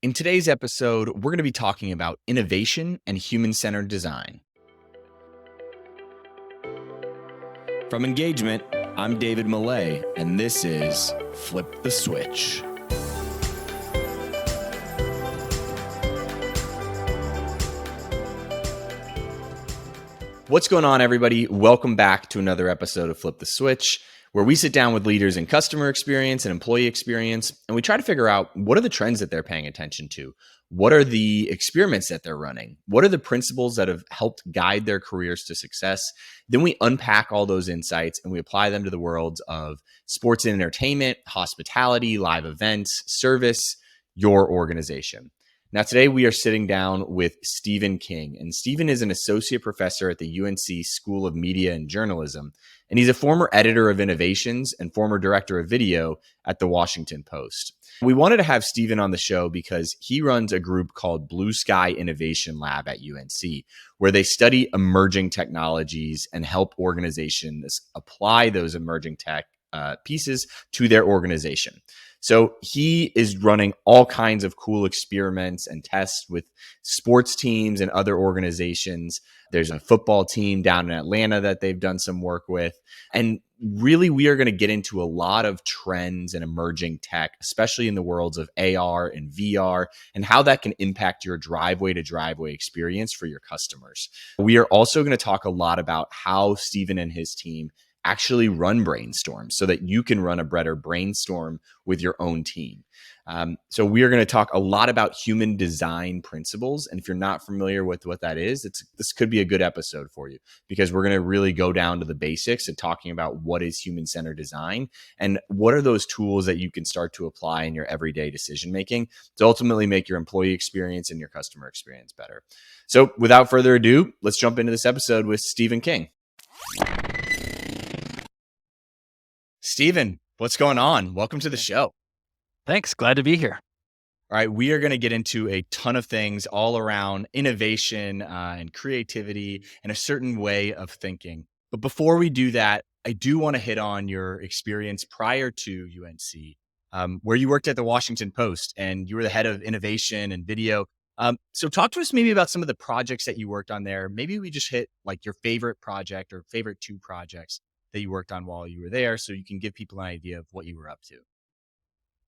In today's episode, we're going to be talking about innovation and human centered design. From Engagement, I'm David Millay, and this is Flip the Switch. What's going on, everybody? Welcome back to another episode of Flip the Switch, where we sit down with leaders in customer experience and employee experience, and we try to figure out what are the trends that they're paying attention to? What are the experiments that they're running? What are the principles that have helped guide their careers to success? Then we unpack all those insights and we apply them to the worlds of sports and entertainment, hospitality, live events, service, your organization. Now, today we are sitting down with Stephen King, and Stephen is an associate professor at the UNC School of Media and Journalism, and he's a former editor of innovations and former director of video at the Washington Post. We wanted to have Stephen on the show because he runs a group called Blue Sky Innovation Lab at UNC, where they study emerging technologies and help organizations apply those emerging tech pieces to their organization. So he is running all kinds of cool experiments and tests with sports teams and other organizations. There's a football team down in Atlanta that they've done some work with. And really, we are going to get into a lot of trends and emerging tech, especially in the worlds of AR and VR, and how that can impact your driveway to driveway experience for your customers. We are also going to talk a lot about how Stephen and his team actually run brainstorms so that you can run a better brainstorm with your own team. So we are going to talk a lot about human design principles. And if you're not familiar with what that is, this could be a good episode for you because we're going to really go down to the basics and talking about what is human-centered design and what are those tools that you can start to apply in your everyday decision-making to ultimately make your employee experience and your customer experience better. So without further ado, let's jump into this episode with Stephen King. Stephen, what's going on? Welcome to the show. Thanks. Glad to be here. All right. We are going to get into a ton of things all around innovation and creativity and a certain way of thinking. But before we do that, I do want to hit on your experience prior to UNC, where you worked at the Washington Post and you were the head of innovation and video. So talk to us maybe about some of the projects that you worked on there. Maybe we just hit like your favorite project or favorite two projects that you worked on while you were there so you can give people an idea of what you were up to.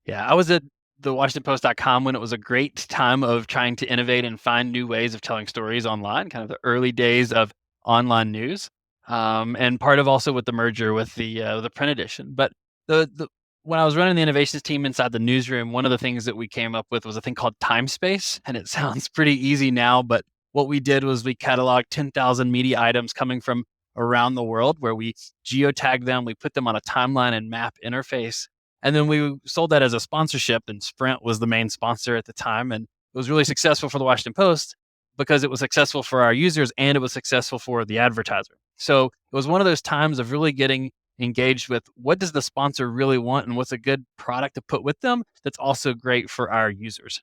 Yeah, I was at the WashingtonPost.com when it was a great time of trying to innovate and find new ways of telling stories online, kind of the early days of online news, and part of also with the merger with the print edition. But when I was running the innovations team inside the newsroom, one of the things that we came up with was a thing called time space, and it sounds pretty easy now, but what we did was we cataloged 10,000 media items coming from around the world where we geotag them, we put them on a timeline and map interface. And then we sold that as a sponsorship, and Sprint was the main sponsor at the time. And it was really successful for the Washington Post because it was successful for our users and it was successful for the advertiser. So it was one of those times of really getting engaged with what does the sponsor really want and what's a good product to put with them that's also great for our users.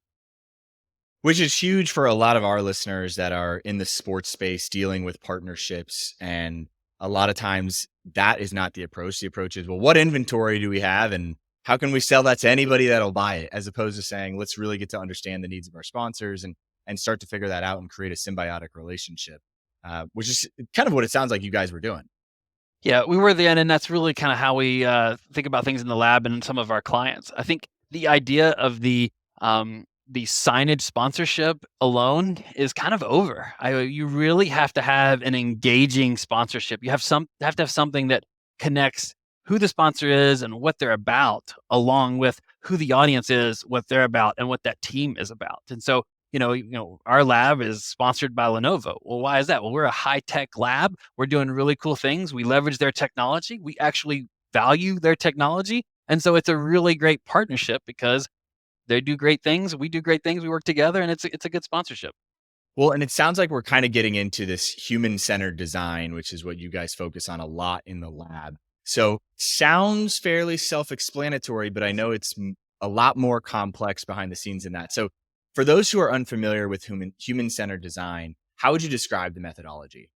Which is huge for a lot of our listeners that are in the sports space dealing with partnerships. And a lot of times that is not the approach. The approach is, well, what inventory do we have and how can we sell that to anybody that'll buy it? As opposed to saying, let's really get to understand the needs of our sponsors and start to figure that out and create a symbiotic relationship, which is kind of what it sounds like you guys were doing. Yeah, we were then, and that's really kind of how we think about things in the lab and some of our clients. I think the idea of the signage sponsorship alone is kind of over. You really have to have an engaging sponsorship. You have to have something that connects who the sponsor is and what they're about, along with who the audience is, what they're about, and what that team is about. And so, our lab is sponsored by Lenovo. Well, why is that? Well, we're a high-tech lab. We're doing really cool things. We leverage their technology. We actually value their technology. And so it's a really great partnership because they do great things. We do great things. We work together, and it's a good sponsorship. Well, and it sounds like we're kind of getting into this human-centered design, which is what you guys focus on a lot in the lab. So sounds fairly self-explanatory, but I know it's a lot more complex behind the scenes than that. So for those who are unfamiliar with human-centered design, how would you describe the methodology?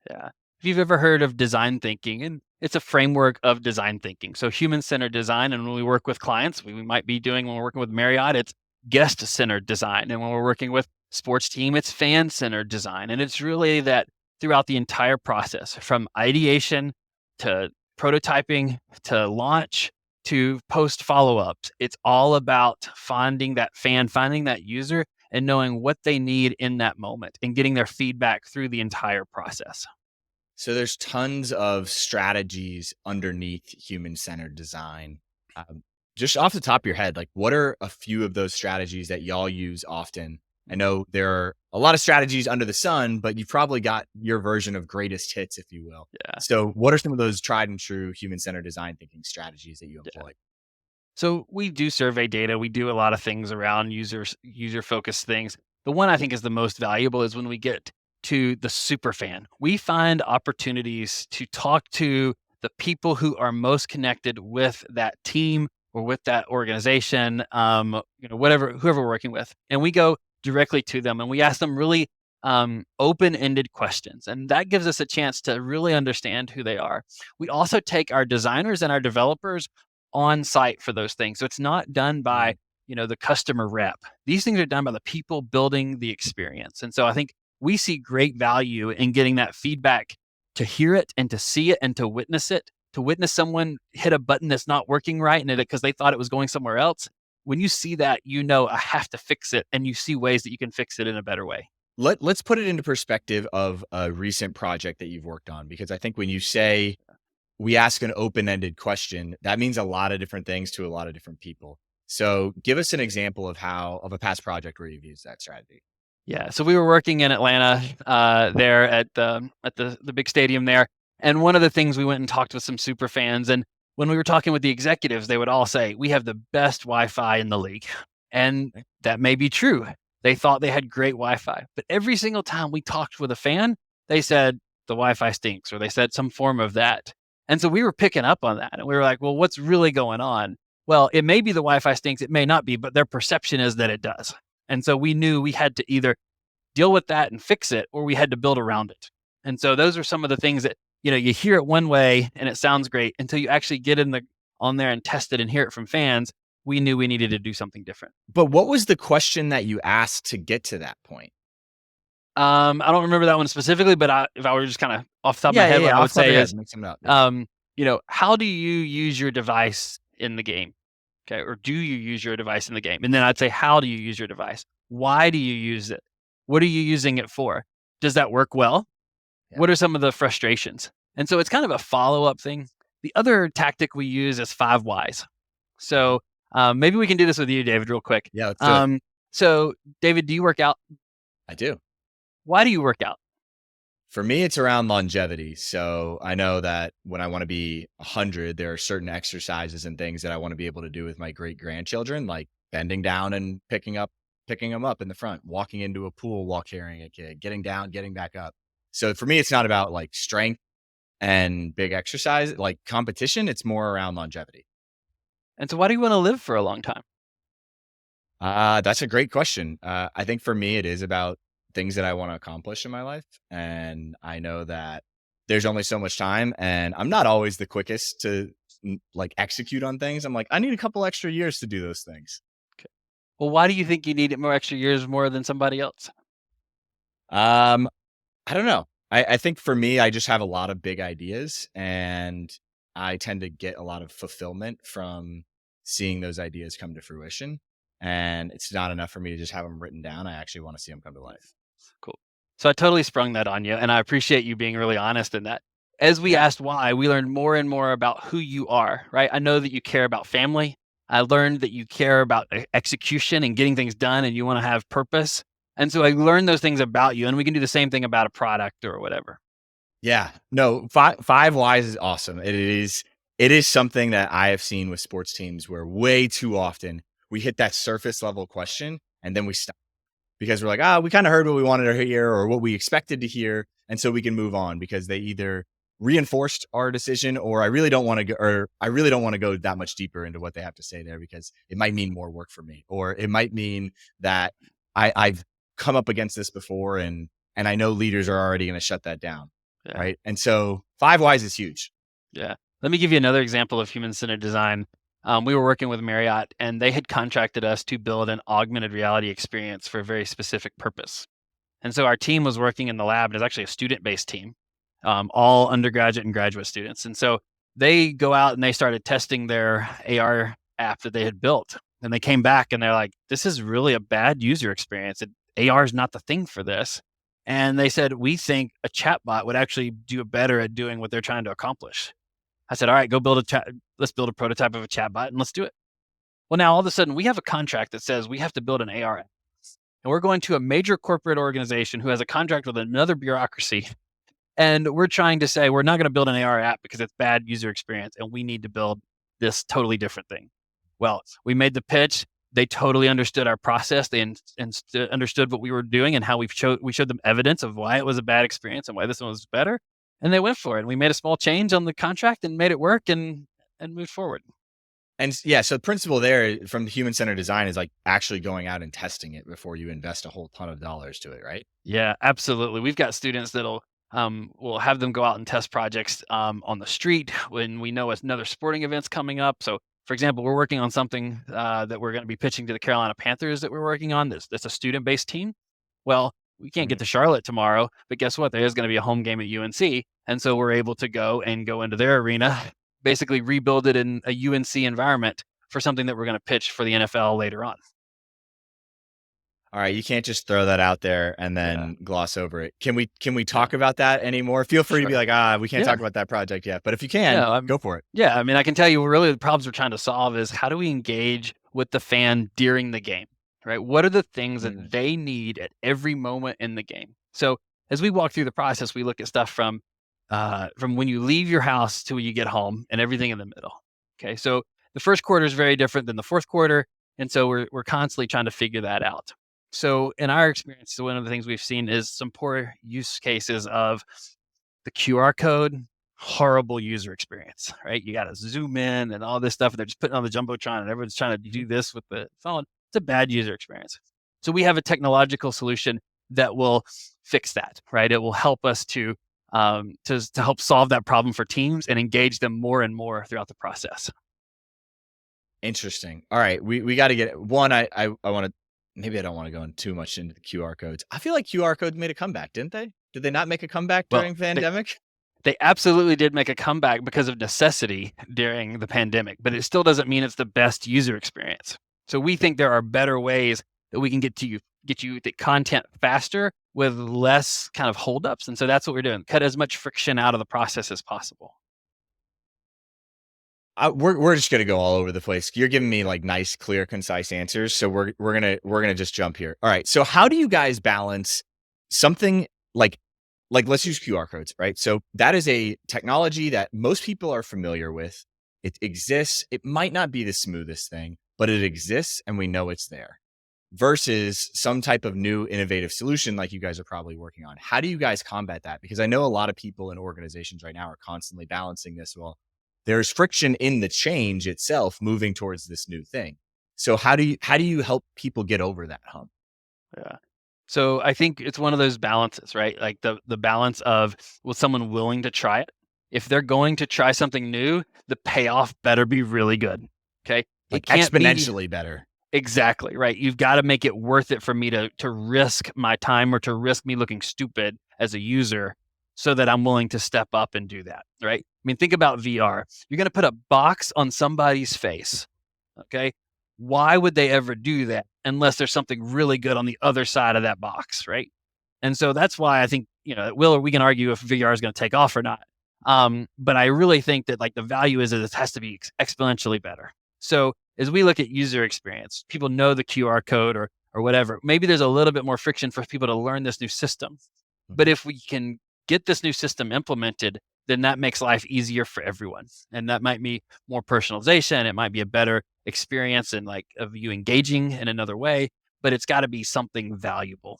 Yeah. If you've ever heard of design thinking, and it's a framework of design thinking. So human-centered design, and when we work with clients, we might be doing when we're working with Marriott, it's guest-centered design. And when we're working with sports team, it's fan-centered design. And it's really that throughout the entire process, from ideation to prototyping to launch to post follow-ups, it's all about finding that fan, finding that user, and knowing what they need in that moment and getting their feedback through the entire process. So there's tons of strategies underneath human-centered design. Um, just off the top of your head, like what are a few of those strategies that y'all use often? I know there are a lot of strategies under the sun, but you've probably got your version of greatest hits, if you will. Yeah. So what are some of those tried and true human-centered design thinking strategies that you Yeah. employ? So we do survey data. We do a lot of things around user focused things. The one I think is the most valuable is when we get to the super fan. We find opportunities to talk to the people who are most connected with that team or with that organization, whatever whoever we're working with, and we go directly to them and we ask them really open-ended questions, and that gives us a chance to really understand who they are. We also take our designers and our developers on site for those things. So it's not done by, Mm. the customer rep. These things are done by the people building the experience. And so I think we see great value in getting that feedback to hear it and to see it and to witness someone hit a button that's not working right and because they thought it was going somewhere else. When you see that, I have to fix it, and you see ways that you can fix it in a better way. Let's put it into perspective of a recent project that you've worked on, because I think when you say we ask an open-ended question, that means a lot of different things to a lot of different people. So give us an example of a past project where you've used that strategy. Yeah, so we were working in Atlanta, there at the big stadium there, and one of the things we went and talked with some super fans, and when we were talking with the executives, they would all say, "We have the best Wi-Fi in the league," and Okay. that may be true. They thought they had great Wi-Fi, but every single time we talked with a fan, they said, "The Wi-Fi stinks," or they said some form of that, and so we were picking up on that, and we were like, "Well, what's really going on?" Well, it may be the Wi-Fi stinks, it may not be, but their perception is that it does. And so we knew we had to either deal with that and fix it, or we had to build around it. And so those are some of the things that, you hear it one way and it sounds great until you actually get on there and test it and hear it from fans. We knew we needed to do something different. But what was the question that you asked to get to that point? I don't remember that one specifically, but if I were just kind of off the top of my Yeah, yeah, head, what yeah. I Off would the top of say your head, is, make something up. Yeah. how do you use your device in the game? Okay. Or do you use your device in the game? And then I'd say, how do you use your device? Why do you use it? What are you using it for? Does that work well? Yeah. What are some of the frustrations? And so it's kind of a follow-up thing. The other tactic we use is 5 whys. So maybe we can do this with you, David, real quick. Yeah, let's do it. So David, do you work out? I do. Why do you work out? For me, it's around longevity. So I know that when I want to be 100, there are certain exercises and things that I want to be able to do with my great grandchildren, like bending down and picking them up in the front, walking into a pool while carrying a kid, getting down, getting back up. So for me, it's not about like strength and big exercise, like competition. It's more around longevity. And so why do you want to live for a long time? That's a great question. I think for me, it is about things that I want to accomplish in my life. And I know that there's only so much time, and I'm not always the quickest to like execute on things. I'm like, I need a couple extra years to do those things. Okay. Well, why do you think you need it more extra years more than somebody else? Um, I don't know. I think for me, I just have a lot of big ideas, and I tend to get a lot of fulfillment from seeing those ideas come to fruition. And it's not enough for me to just have them written down. I actually want to see them come to life. Cool. So I totally sprung that on you, and I appreciate you being really honest in that. As we Yeah. asked why, we learned more and more about who you are, right? I know that you care about family. I learned that you care about execution and getting things done, and you want to have purpose. And so I learned those things about you, and we can do the same thing about a product or whatever. Yeah. No, five whys is awesome. It is something that I have seen with sports teams where way too often we hit that surface level question and then we stop because we're like, we kind of heard what we wanted to hear or what we expected to hear. And so we can move on because they either reinforced our decision or I really don't want to go that much deeper into what they have to say there because it might mean more work for me, or it might mean that I've come up against this before and I know leaders are already going to shut that down. Yeah. Right. And so 5 whys is huge. Yeah. Let me give you another example of human-centered design. We were working with Marriott, and they had contracted us to build an augmented reality experience for a very specific purpose. And so our team was working in the lab, and it's actually a student-based team, all undergraduate and graduate students. And so they go out and they started testing their AR app that they had built. And they came back and they're like, this is really a bad user experience. AR is not the thing for this. And they said, we think a chatbot would actually do better at doing what they're trying to accomplish. I said, all right, go build a chat. Let's build a prototype of a chatbot and let's do it. Well, now all of a sudden we have a contract that says we have to build an AR app. And we're going to a major corporate organization who has a contract with another bureaucracy. And we're trying to say, we're not going to build an AR app because it's bad user experience and we need to build this totally different thing. Well, we made the pitch. They totally understood our process. They understood what we were doing and how we showed them evidence of why it was a bad experience and why this one was better. And they went for it. And we made a small change on the contract and made it work and moved forward. And yeah, so the principle there from the human-centered design is like actually going out and testing it before you invest a whole ton of dollars to it, right? Yeah, absolutely. We've got students that'll we'll have them go out and test projects on the street when we know another sporting event's coming up. So, for example, we're working on something that we're going to be pitching to the Carolina Panthers that we're working on. That's a student-based team. Well, we can't get to Charlotte tomorrow, but guess what? There is going to be a home game at UNC, and so we're able to go into their arena, basically rebuild it in a UNC environment for something that we're going to pitch for the NFL later on. All right, you can't just throw that out there and then gloss over it. Can we talk about that anymore? Feel free to be like, we can't talk about that project yet. But if you can, go for it. Yeah, I mean, I can tell you really the problems we're trying to solve is how do we engage with the fan during the game, right? What are the things that they need at every moment in the game? So as we walk through the process, we look at stuff from when you leave your house to when you get home and everything in the middle. Okay, so the first quarter is very different than the fourth quarter, and so we're constantly trying to figure that out. So in our experience, one of the things we've seen is some poor use cases of the QR code, horrible user experience, right? You got to zoom in and all this stuff, and they're just putting on the Jumbotron and everyone's trying to do this with the phone. It's a bad user experience. So we have a technological solution that will fix that, right? It will help us to help solve that problem for teams and engage them more and more throughout the process. Interesting. All right, we got to get one. I want to. Maybe I don't want to go in too much into the QR codes. I feel like QR codes made a comeback, didn't they? Did they not make a comeback during the pandemic? They absolutely did make a comeback because of necessity during the pandemic, but it still doesn't mean it's the best user experience. So we think there are better ways that we can get you the content faster with less kind of holdups. And so that's what we're doing. Cut as much friction out of the process as possible. We're just gonna go all over the place. You're giving me like nice, clear, concise answers, so we're gonna just jump here. All right. So how do you guys balance something like let's use QR codes, right? So that is a technology that most people are familiar with. It exists. It might not be the smoothest thing, but it exists, and we know it's there. Versus some type of new innovative solution like you guys are probably working on. How do you guys combat that? Because I know a lot of people in organizations right now are constantly balancing this. Well, there's friction in the change itself moving towards this new thing. So how do you help people get over that hump? Yeah. So I think it's one of those balances, right? Like the balance of, was someone willing to try it? If they're going to try something new, the payoff better be really good. Okay. Like it can't exponentially better. Exactly. Right. You've got to make it worth it for me to risk my time or to risk me looking stupid as a user so that I'm willing to step up and do that. Right. I mean, think about VR. You're going to put a box on somebody's face. Okay. Why would they ever do that unless there's something really good on the other side of that box? Right. And so that's why I think, we can argue if VR is going to take off or not. But I really think that like the value is that it has to be exponentially better. So as we look at user experience, people know the QR code or whatever. Maybe there's a little bit more friction for people to learn this new system. But if we can get this new system implemented, then that makes life easier for everyone. And that might be more personalization. It might be a better experience and like of you engaging in another way, but it's got to be something valuable.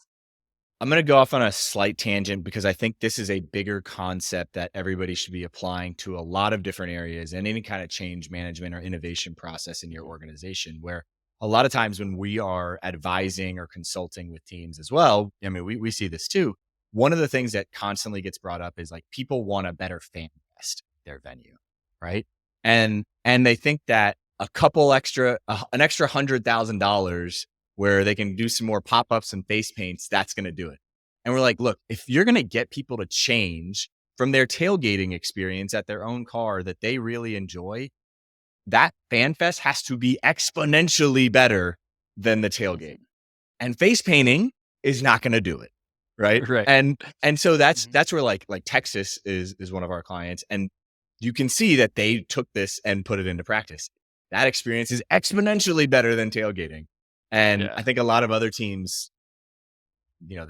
I'm going to go off on a slight tangent because I think this is a bigger concept that everybody should be applying to a lot of different areas and any kind of change management or innovation process in your organization, where a lot of times when we are advising or consulting with teams as well, I mean, we see this too. One of the things that constantly gets brought up is like people want a better fan fest their venue, right? And they think that an extra $100,000 where they can do some more pop-ups and face paints, that's going to do it. And we're like, look, if you're going to get people to change from their tailgating experience at their own car that they really enjoy, that fan fest has to be exponentially better than the tailgate. And face painting is not going to do it, right? Right. And so that's where like Texas is one of our clients, and you can see that they took this and put it into practice. That experience is exponentially better than tailgating. And I think a lot of other teams, they're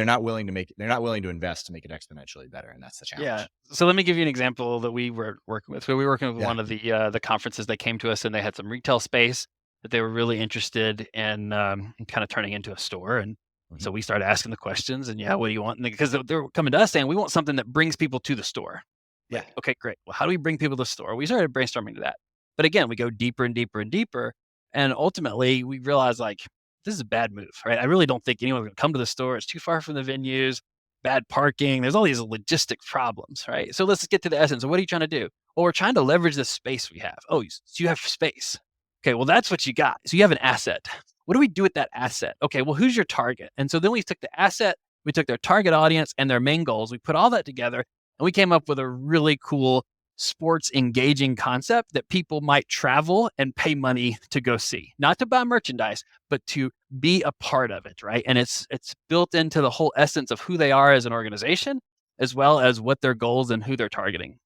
not willing to invest to make it exponentially better, and that's the challenge. Yeah. So let me give you an example that we were working with. So we were working with one of the conferences. They came to us and they had some retail space that they were really interested in kind of turning into a store. And so we started asking the questions and what do you want? Because they were coming to us saying, we want something that brings people to the store. Yeah. Like, okay, great. Well, how do we bring people to the store? We started brainstorming to that. But again, we go deeper and deeper and deeper. And ultimately we realized like, this is a bad move, right? I really don't think anyone's going to come to the store. It's too far from the venues, bad parking. There's all these logistic problems, right? So let's get to the essence of what are you trying to do? Well, we're trying to leverage the space we have. Oh, so you have space. Okay, well, that's what you got. So you have an asset. What do we do with that asset? Okay, well, who's your target? And so then we took the asset, we took their target audience and their main goals. We put all that together and we came up with a really cool sports engaging concept that people might travel and pay money to go see, not to buy merchandise, but to be a part of it, right? And it's built into the whole essence of who they are as an organization, as well as what their goals and who they're targeting.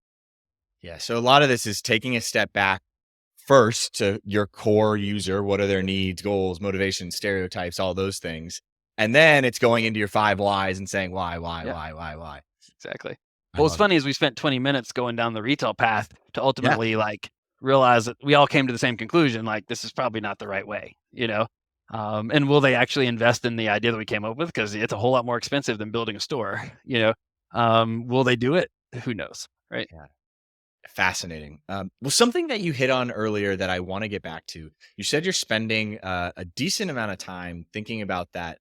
Yeah. So a lot of this is taking a step back first to your core user. What are their needs, goals, motivations, stereotypes, all those things. And then it's going into your 5 whys and saying why. Exactly. I Well, what's love it. funny is we spent 20 minutes going down the retail path to ultimately like realize that we all came to the same conclusion, like this is probably not the right way, and will they actually invest in the idea that we came up with? Because it's a whole lot more expensive than building a store, will they do it? Who knows, right? Yeah. Fascinating. Well, something that you hit on earlier that I want to get back to, you said you're spending a decent amount of time thinking about that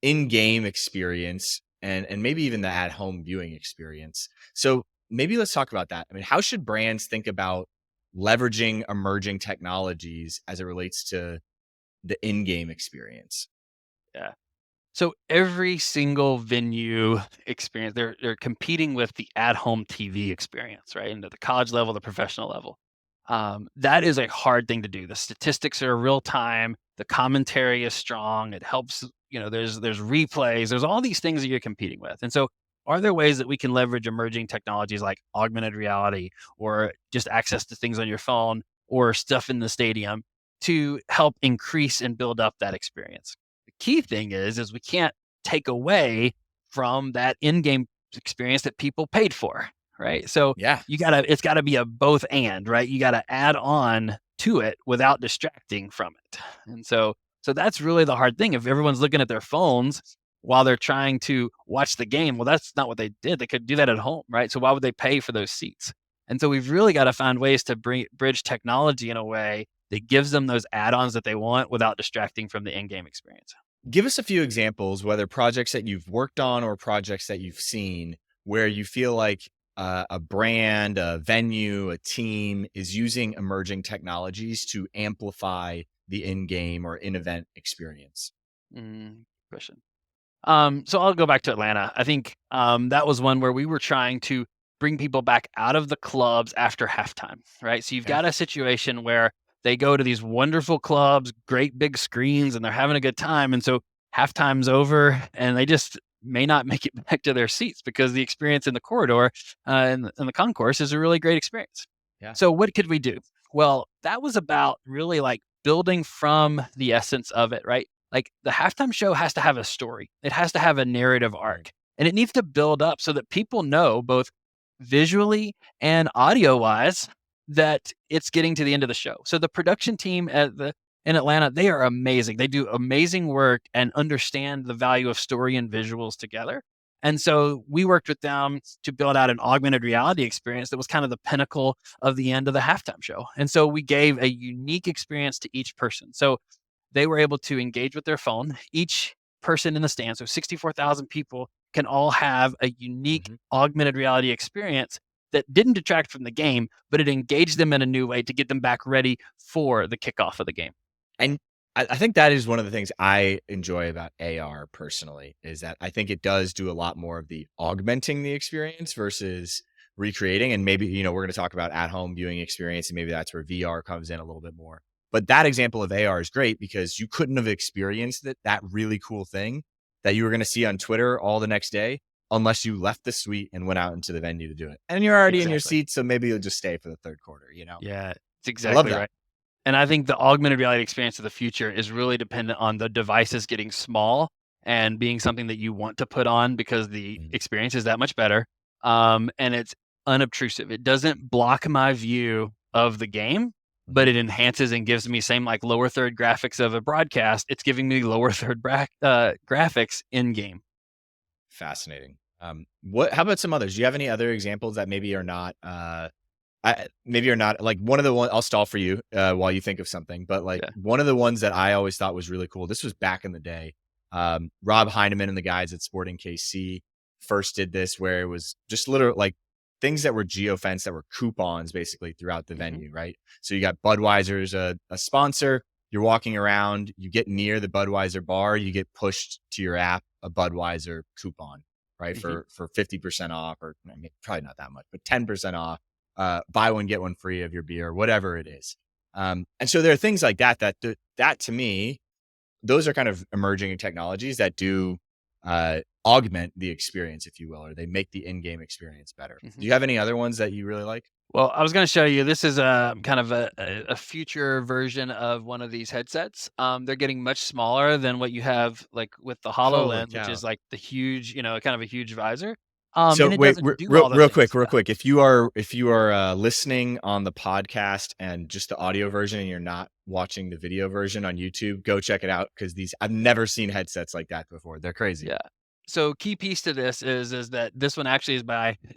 in-game experience and maybe even the at-home viewing experience. So maybe let's talk about that. I mean, how should brands think about leveraging emerging technologies as it relates to the in-game experience? Yeah. So every single venue experience, they're competing with the at-home TV experience, right? And at the college level, the professional level. That is a hard thing to do. The statistics are real time. The commentary is strong. It helps. There's replays. There's all these things that you're competing with. And so, are there ways that we can leverage emerging technologies like augmented reality or just access to things on your phone or stuff in the stadium to help increase and build up that experience? The key thing is we can't take away from that in-game experience that people paid for, right? So Yeah. it's gotta be a both and, right? You gotta add on to it without distracting from it. And so that's really the hard thing. If everyone's looking at their phones while they're trying to watch the game, well, that's not what they did. They could do that at home, right? So why would they pay for those seats? And so we've really got to find ways to bridge technology in a way that gives them those add-ons that they want without distracting from the in-game experience. Give us a few examples, whether projects that you've worked on or projects that you've seen, where you feel like a brand, a venue, a team is using emerging technologies to amplify the in-game or in-event experience. Question. So I'll go back to Atlanta. I think that was one where we were trying to bring people back out of the clubs after halftime, right? So you've got a situation where they go to these wonderful clubs, great big screens, and they're having a good time. And so halftime's over, and they just may not make it back to their seats because the experience in the corridor in the concourse is a really great experience. Yeah. So what could we do? Well, that was about really like building from the essence of it, right? Like the halftime show has to have a story. It has to have a narrative arc, and it needs to build up so that people know both visually and audio wise that it's getting to the end of the show. So the production team in Atlanta, they are amazing. They do amazing work and understand the value of story and visuals together. And so we worked with them to build out an augmented reality experience that was kind of the pinnacle of the end of the halftime show. And so we gave a unique experience to each person. So they were able to engage with their phone. Each person in the stand, so 64,000 people, can all have a unique augmented reality experience that didn't detract from the game, but it engaged them in a new way to get them back ready for the kickoff of the game. And I think that is one of the things I enjoy about AR personally, is that I think it does do a lot more of the augmenting the experience versus recreating. And maybe, we're going to talk about at home viewing experience, and maybe that's where VR comes in a little bit more. But that example of AR is great because you couldn't have experienced that really cool thing that you were going to see on Twitter all the next day unless you left the suite and went out into the venue to do it. And you're already in your Exactly. seat, so maybe you'll just stay for the third quarter, Yeah, it's I love exactly that. right. And I think the augmented reality experience of the future is really dependent on the devices getting small and being something that you want to put on because the Mhm. experience is that much better. And it's unobtrusive. It doesn't block my view of the game, but Mhm. it enhances and gives me same like lower third graphics of a broadcast. It's giving me lower third graphics in game. Fascinating. How about some others? Do you have any other examples that maybe are not, maybe are not like one of the one I'll stall for you, while you think of something, but like Yeah. one of the ones that I always thought was really cool. This was back in the day. Rob Heineman and the guys at Sporting KC first did this where it was just literally like things that were geofenced that were coupons basically throughout the Hmm. venue, right? So you got Budweiser's a sponsor. You're walking around, you get near the Budweiser bar, you get pushed to your app a Budweiser coupon, right? Hmm. For 50% off, or I mean, probably not that much, but 10% off, buy one, get one free of your beer, whatever it is. And so there are things like that to me, those are kind of emerging technologies that do augment the experience, if you will, or they make the in-game experience better. Hmm. Do you have any other ones that you really like? Well, I was going to show you. This is a kind of a future version of one of these headsets. They're getting much smaller than what you have like with the Holy HoloLens, which cow. is like the huge, kind of a huge visor. So And it wait, doesn't do all the real things. quick, real Yeah, quick. If you are listening on the podcast and just the audio version, and you're not watching the video version on YouTube, go check it out because these I've never seen headsets like that before. They're crazy. yeah. So key piece to this is that this one actually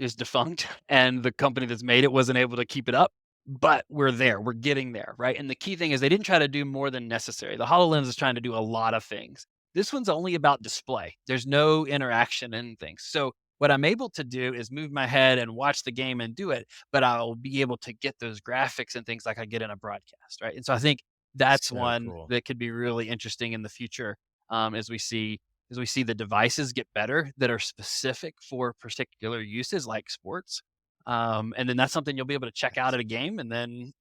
is defunct, and the company that's made it wasn't able to keep it up. But we're there. We're getting there, right? And the key thing is they didn't try to do more than necessary. The HoloLens is trying to do a lot of things. This one's only about display. There's no interaction in things. So what I'm able to do is move my head and watch the game and do it, but I'll be able to get those graphics and things like I get in a broadcast, right? And so I think that's So one cool. that could be really interesting in the future, as we see the devices get better that are specific for particular uses like sports. And then that's something you'll be able to check out at a game. And then,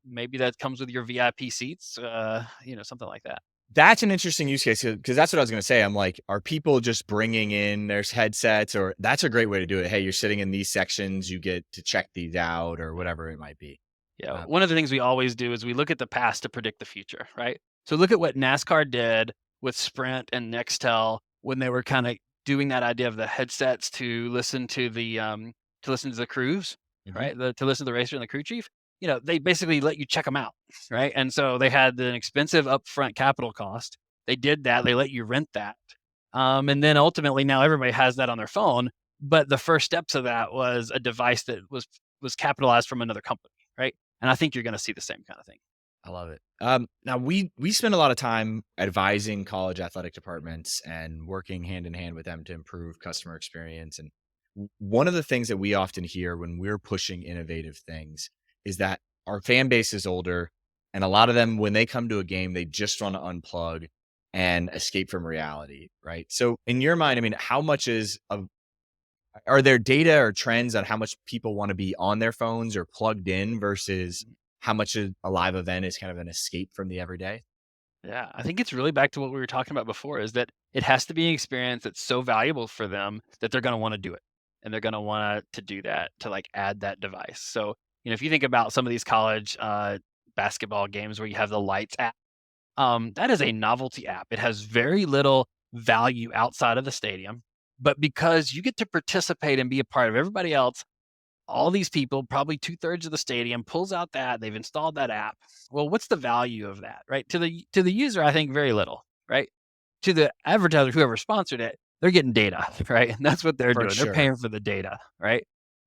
maybe that comes with your VIP seats, something like that. That's an interesting use case because that's what I was going to say. I'm like, are people just bringing in their headsets, or that's a great way to do it? Hey, you're sitting in these sections, you get to check these out, or whatever it might be. Yeah. Um, One of the things we always do is we look at the past to predict the future, right? So look at what NASCAR did with Sprint and Nextel when they were kind of doing that idea of the headsets to listen to the crews, mhm. right? To listen to the racer and the crew chief. They basically let you check them out, right? And so they had an expensive upfront capital cost. They did that. They let you rent that. And then ultimately now everybody has that on their phone. But the first steps of that was a device that was capitalized from another company, right? And I think you're gonna see the same kind of thing. I love it. Now we spend a lot of time advising college athletic departments and working hand in hand with them to improve customer experience. And one of the things that we often hear when we're pushing innovative things is that our fan base is older, and a lot of them, when they come to a game, they just want to unplug and escape from reality, right? So, in your mind, I mean, how much is of are there data or trends on how much people wanna be on their phones or plugged in versus how much a live event is kind of an escape from the everyday? Yeah, I think it's really back to what we were talking about before, is that it has to be an experience that's so valuable for them that they're gonna wanna do it, and they're gonna want to do that to, like, add that device. So, if you think about some of these college, basketball games where you have the lights app, that is a novelty app. It has very little value outside of the stadium, but because you get to participate and be a part of everybody else, all these people, probably two-thirds of the stadium, pulls out that they've installed that app. Well, what's the value of that, right? To the user, I think very little, right? To the advertiser, whoever sponsored it, they're getting data, right? And that's what they're For doing. They're sure. paying for the data, right?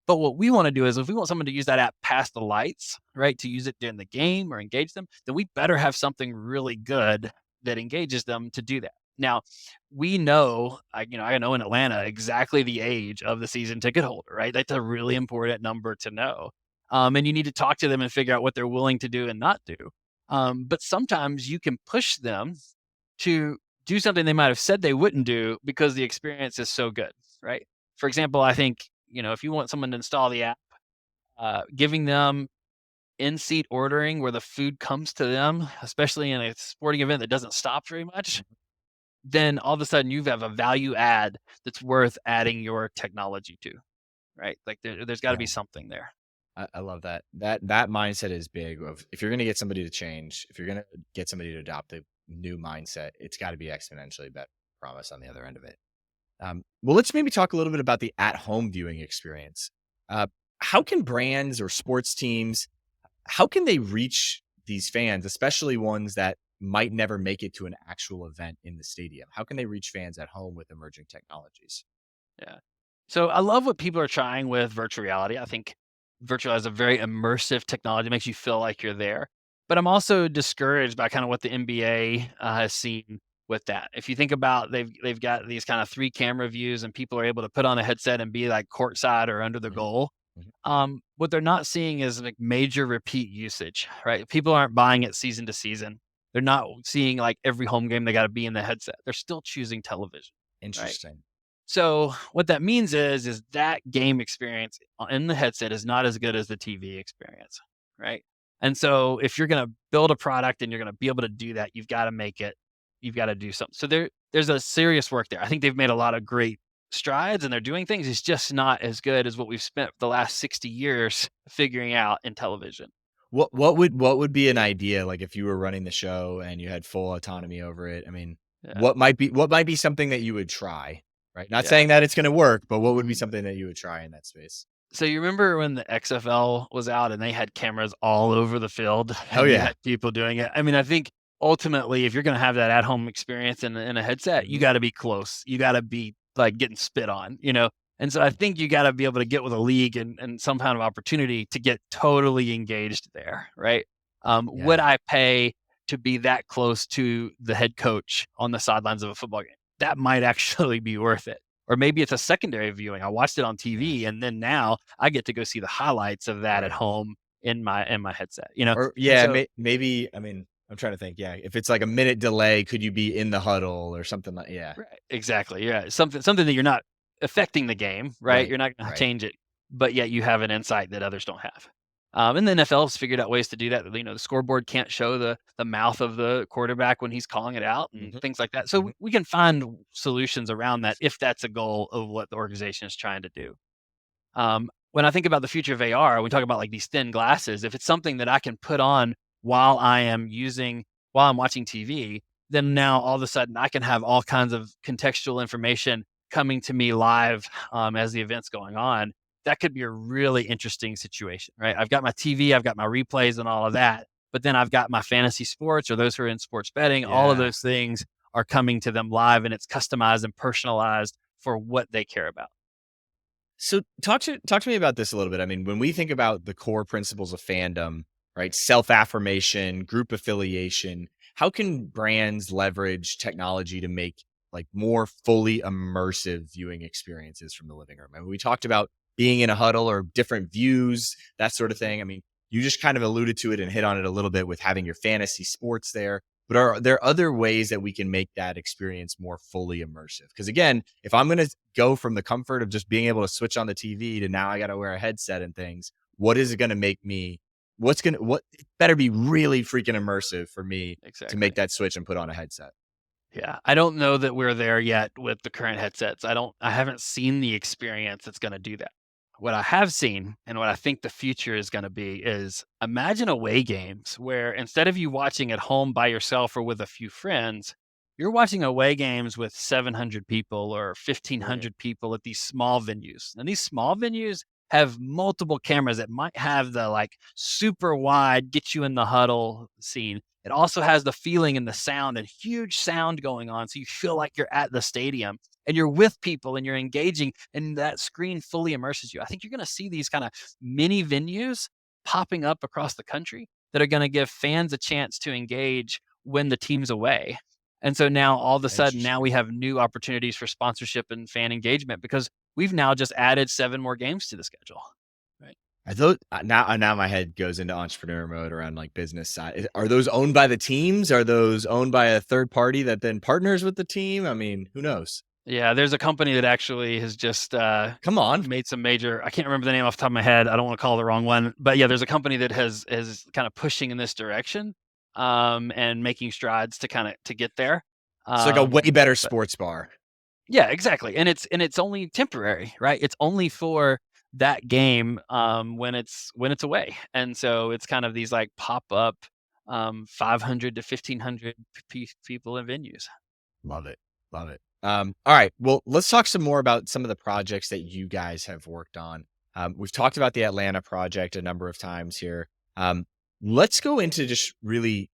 But what we want to do is if we want someone to use that app past the lights, right, to use it during the game or engage them, then we better have something really good that engages them to do that. Now, we know, I know in Atlanta exactly the age of the season ticket holder, right? That's a really important number to know. And you need to talk to them and figure out what they're willing to do and not do. But sometimes you can push them to do something they might have said they wouldn't do because the experience is so good, right? For example, I think, if you want someone to install the app, giving them in-seat ordering where the food comes to them, especially in a sporting event that doesn't stop very much, then all of a sudden you have a value add that's worth adding your technology to, right? Like there's got to Yeah. be something there. I love that. That mindset is big. Of if you're going to get somebody to change, if you're going to get somebody to adopt a new mindset, it's got to be exponentially better. Promise on the other end of it. Well, let's maybe talk a little bit about the at-home viewing experience. Uh, how can brands or sports teams, how can they reach these fans, especially ones that might never make it to an actual event in the stadium? How can they reach fans at home with emerging technologies? Yeah. So I love what people are trying with virtual reality. I think virtual is a very immersive technology, makes you feel like you're there. But I'm also discouraged by kind of what the NBA has seen with that. If you think about, they've got these kind of 3 camera views, and people are able to put on a headset and be like courtside or under the Mhm, goal. mhm. What they're not seeing is like major repeat usage, right? People aren't buying it season to season. They're not seeing like every home game they got to be in the headset. They're still choosing television, right? Interesting. So what that means is that game experience in the headset is not as good as the TV experience, right? And so if you're going to build a product and you're going to be able to do that, you've got to do something. So there's a serious work there. I think they've made a lot of great strides and they're doing things. It's just not as good as what we've spent the last 60 years figuring out in television. What would be an idea, like, if you were running the show and you had full autonomy over it? I mean, Yeah. what might be something that you would try, right? Not Yeah. saying that it's gonna work, but what would be Mhm. something that you would try in that space? So you remember when the XFL was out and they had cameras all over the field Oh, and you yeah. had people doing it? I mean, I think ultimately, if you're going to have that at-home experience in a headset, you Mhm. got to be close. You got to be like getting spit on. And so I think you got to be able to get with a league and some kind of opportunity to get totally engaged there, right? Would Yeah. I pay to be that close to the head coach on the sidelines of a football game? That might actually be worth it. Or maybe it's a secondary viewing. I watched it on Yeah. TV, and then now I get to go see the highlights of that at Right. home in my headset. Or And yeah, so maybe, I mean, I'm trying to think, yeah, if it's like a minute delay, could you be in the huddle or something like, yeah. right, exactly, yeah, something that you're not affecting the game, right? Right. You're not gonna Right. change it, but yet you have an insight that others don't have. And the NFL's figured out ways to do that. The scoreboard can't show the mouth of the quarterback when he's calling it out and Mhm. things like that. So Mhm. we can find solutions around that if that's a goal of what the organization is trying to do. When I think about the future of AR, we talk about like these thin glasses. If it's something that I can put on while I'm watching TV, then now all of a sudden I can have all kinds of contextual information coming to me live as the event's going on. That could be a really interesting situation, right? I've got my TV, I've got my replays and all of that, but then I've got my fantasy sports or those who are in sports betting. All of Yeah. those things are coming to them live, and it's customized and personalized for what they care about. So talk to me about this a little bit. I mean, when we think about the core principles of fandom, right? Self-affirmation, group affiliation, how can brands leverage technology to make like more fully immersive viewing experiences from the living room? I mean, we talked about being in a huddle or different views, that sort of thing. I mean, you just kind of alluded to it and hit on it a little bit with having your fantasy sports there. But are there other ways that we can make that experience more fully immersive? Because again, if I'm going to go from the comfort of just being able to switch on the TV to now I got to wear a headset and things, what is it going to make me? What it better be really freaking immersive for me to make Exactly. that switch and put on a headset? Yeah, I don't know that we're there yet with the current headsets. I haven't seen the experience that's gonna do that. What I have seen and what I think the future is gonna be is imagine away games where instead of you watching at home by yourself or with a few friends, you're watching away games with 700 people or Mm, 1,500 people at these small venues. And these small venues have multiple cameras that might have the like super wide get you in the huddle scene. It also has the feeling and the sound and huge sound going on. So you feel like you're at the stadium and you're with people and you're engaging, and that screen fully immerses you. I think you're going to see these kind of mini venues popping up across the country that are going to give fans a chance to engage when the team's away. And so now all of a sudden, now we Interesting. have new opportunities for sponsorship and fan engagement because we've now just added 7 more games to the schedule. Right. Are those now my head goes into entrepreneur mode around like business side. Are those owned by the teams? Are those owned by a third party that then partners with the team? I mean, who knows? Yeah, there's a company that actually has just Come on. made some major. I can't remember the name off the top of my head. I don't want to call the wrong one, but yeah, there's a company that has kind of pushing in this direction, and making strides to to get there. It's like a way better But sports bar. yeah, exactly, and it's only temporary, right? It's only for that game, when it's away, and so it's kind of these like pop up, 500 to 1,500 people in venues. Love it. Love it. All right. Well, let's talk some more about some of the projects that you guys have worked on. We've talked about the Atlanta project a number of times here. Let's go into just really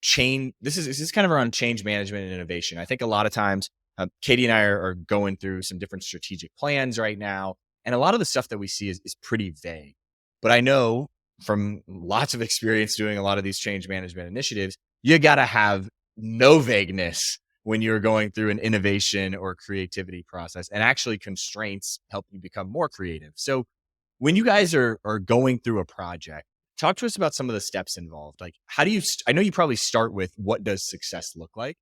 change. This is kind of around change management and innovation. I think a lot of times, Katie and I are going through some different strategic plans right now, and a lot of the stuff that we see is pretty vague. But I know from lots of experience doing a lot of these change management initiatives, you got to have no vagueness when you're going through an innovation or creativity process, and actually constraints help you become more creative. So when you guys are going through a project, talk to us about some of the steps involved. Like, how do you I know you probably start with what does success look like?